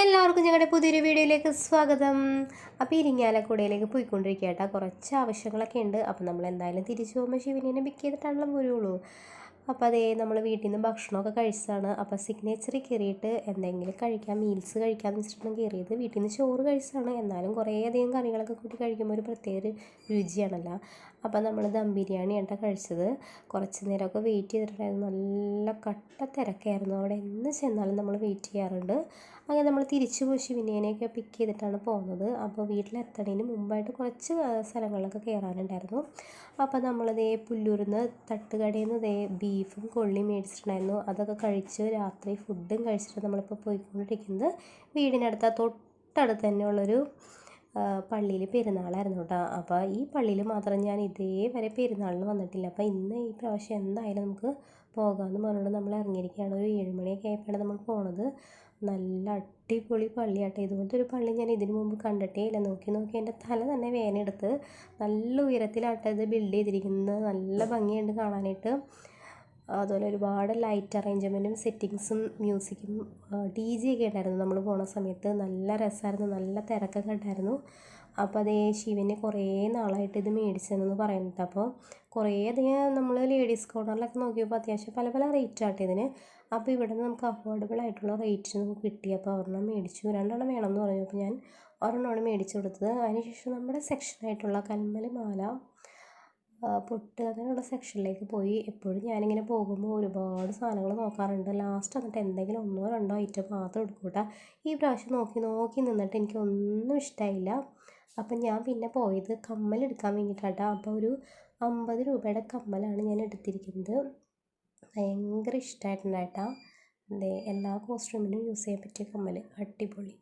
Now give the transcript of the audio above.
എല്ലാവർക്കും ഞങ്ങളുടെ പുതിയൊരു വീഡിയോയിലേക്ക് സ്വാഗതം. അപ്പോൾ ഇരിങ്ങാലക്കുടയിലേക്ക് പോയിക്കൊണ്ടിരിക്കുക കേട്ടോ. കുറച്ച് ആവശ്യങ്ങളൊക്കെ ഉണ്ട്. അപ്പോൾ നമ്മൾ എന്തായാലും തിരിച്ചു പോകുമ്പോൾ ശിവനെ പിക്ക് ചെയ്തിട്ടാണല്ലോ പോരുള്ളൂ. അപ്പോൾ അതേ നമ്മൾ വീട്ടിൽ നിന്ന് ഭക്ഷണമൊക്കെ കഴിച്ചതാണ്. അപ്പോൾ സിഗ്നേച്ചറിൽ കയറിയിട്ട് എന്തെങ്കിലും കഴിക്കാം, മീൽസ് കഴിക്കാമെന്ന് വെച്ചിട്ടാണ് കയറിയത്. വീട്ടിൽ നിന്ന് ചോറ് കഴിച്ചതാണ്. എന്നാലും കുറേയധികം കറികളൊക്കെ കൂട്ടി കഴിക്കുമ്പോൾ ഒരു പ്രത്യേക രുചിയാണല്ലോ. അപ്പോൾ നമ്മൾ ദം ബിരിയാണിയാണ് കഴിച്ചത്. കുറച്ച് നേരമൊക്കെ വെയിറ്റ് ചെയ്തിട്ടുണ്ടായിരുന്നു. നല്ല കട്ട തിരക്കായിരുന്നു അവിടെ. എന്ന് ചെന്നാലും നമ്മൾ വെയിറ്റ് ചെയ്യാറുണ്ട്. അങ്ങനെ നമ്മൾ തിരിച്ചു പോയി ശിവനേനെയൊക്കെ പിക്ക് ചെയ്തിട്ടാണ് പോകുന്നത്. അപ്പോൾ വീട്ടിലെത്തണതിന് മുമ്പായിട്ട് കുറച്ച് സ്ഥലങ്ങളിലൊക്കെ കയറാനുണ്ടായിരുന്നു. അപ്പോൾ നമ്മളിതേ പുല്ലൂരിന്ന് തട്ടുകടയിൽ നിന്ന് ബീഫും കൊള്ളിയും മേടിച്ചിട്ടുണ്ടായിരുന്നു. അതൊക്കെ കഴിച്ച് രാത്രി ഫുഡും കഴിച്ചിട്ട് നമ്മളിപ്പോൾ പോയിക്കൊണ്ടിരിക്കുന്നത് വീടിനടുത്ത തൊട്ടടുത്ത് തന്നെയുള്ളൊരു പള്ളിയിൽ പെരുന്നാളായിരുന്നു കേട്ടോ. അപ്പോൾ ഈ പള്ളിയിൽ മാത്രം ഞാൻ ഇതേവരെ പെരുന്നാളിന് വന്നിട്ടില്ല. അപ്പോൾ ഇന്ന് ഈ പ്രാവശ്യം എന്തായാലും നമുക്ക് പോകാമെന്ന് പറഞ്ഞുകൊണ്ട് നമ്മൾ ഇറങ്ങിയിരിക്കുകയാണ്. ഒരു 7 മണിയൊക്കെ ആയപ്പോഴാണ് നമ്മൾ പോണത്. നല്ല അടിപൊളി പള്ളിയാട്ടെ. ഇതുപോലത്തെ ഒരു പള്ളി ഞാൻ ഇതിനു മുമ്പ് കണ്ടിട്ടേ ഇല്ല. നോക്കി എൻ്റെ തല തന്നെ വേദനയെടുത്ത്. നല്ല ഉയരത്തിലാട്ടെ ഇത് ബിൽഡ് ചെയ്തിരിക്കുന്നത്. നല്ല ഭംഗിയുണ്ട് കാണാനായിട്ട്. അതുപോലെ ഒരുപാട് ലൈറ്റ് അറേഞ്ച്മെൻറ്റും സെറ്റിങ്സും മ്യൂസിക്കും DJ ഒക്കെ ഉണ്ടായിരുന്നു നമ്മൾ പോണ സമയത്ത്. നല്ല രസമായിരുന്നു. നല്ല തിരക്കൊക്കെ ഉണ്ടായിരുന്നു. അപ്പോൾ അതേ ശിവന് കുറേ നാളായിട്ട് ഇത് മേടിച്ചതെന്ന് പറയുന്നുണ്ട്. അപ്പോൾ കുറേ അധികം നമ്മൾ ലേഡീസ് കോർണറിലൊക്കെ നോക്കിയപ്പോൾ അത്യാവശ്യം പല പല റേറ്റ് ആട്ടെ ഇതിന്. അപ്പോൾ ഇവിടെ നിന്ന് നമുക്ക് അഫോർഡബിൾ ആയിട്ടുള്ള റേറ്റിന് നമുക്ക് കിട്ടി. അപ്പോൾ ഒരെണ്ണം മേടിച്ചു. 2 വേണമെന്ന് പറഞ്ഞു. അപ്പോൾ ഞാൻ ഒരെണ്ണമാണ് മേടിച്ചു കൊടുത്തത്. അതിനുശേഷം നമ്മുടെ സെക്ഷനായിട്ടുള്ള കമ്മൽ, മാല, പൊട്ട് അങ്ങനെയുള്ള സെക്ഷനിലേക്ക് പോയി. എപ്പോഴും ഞാനിങ്ങനെ പോകുമ്പോൾ ഒരുപാട് സാധനങ്ങൾ നോക്കാറുണ്ട്. ലാസ്റ്റ് എന്നിട്ട് എന്തെങ്കിലും 1-2 ഐറ്റം മാത്രം എടുക്കും കേട്ടോ. ഈ പ്രാവശ്യം നോക്കി നിന്നിട്ട് എനിക്കൊന്നും ഇഷ്ടമായില്ല. അപ്പം ഞാൻ പിന്നെ പോയത് കമ്മൽ എടുക്കാൻ വേണ്ടിയിട്ടാട്ടോ. അപ്പോൾ ഒരു 50 രൂപയുടെ കമ്മലാണ് ഞാൻ എടുത്തിരിക്കുന്നത്. ഭയങ്കര ഇഷ്ടമായിട്ടുണ്ടായിട്ടാ. എല്ലാ കോസ്റ്റ്യൂമിനും യൂസ് ചെയ്യാൻ പറ്റിയ കമ്മൽ, അടിപൊളി.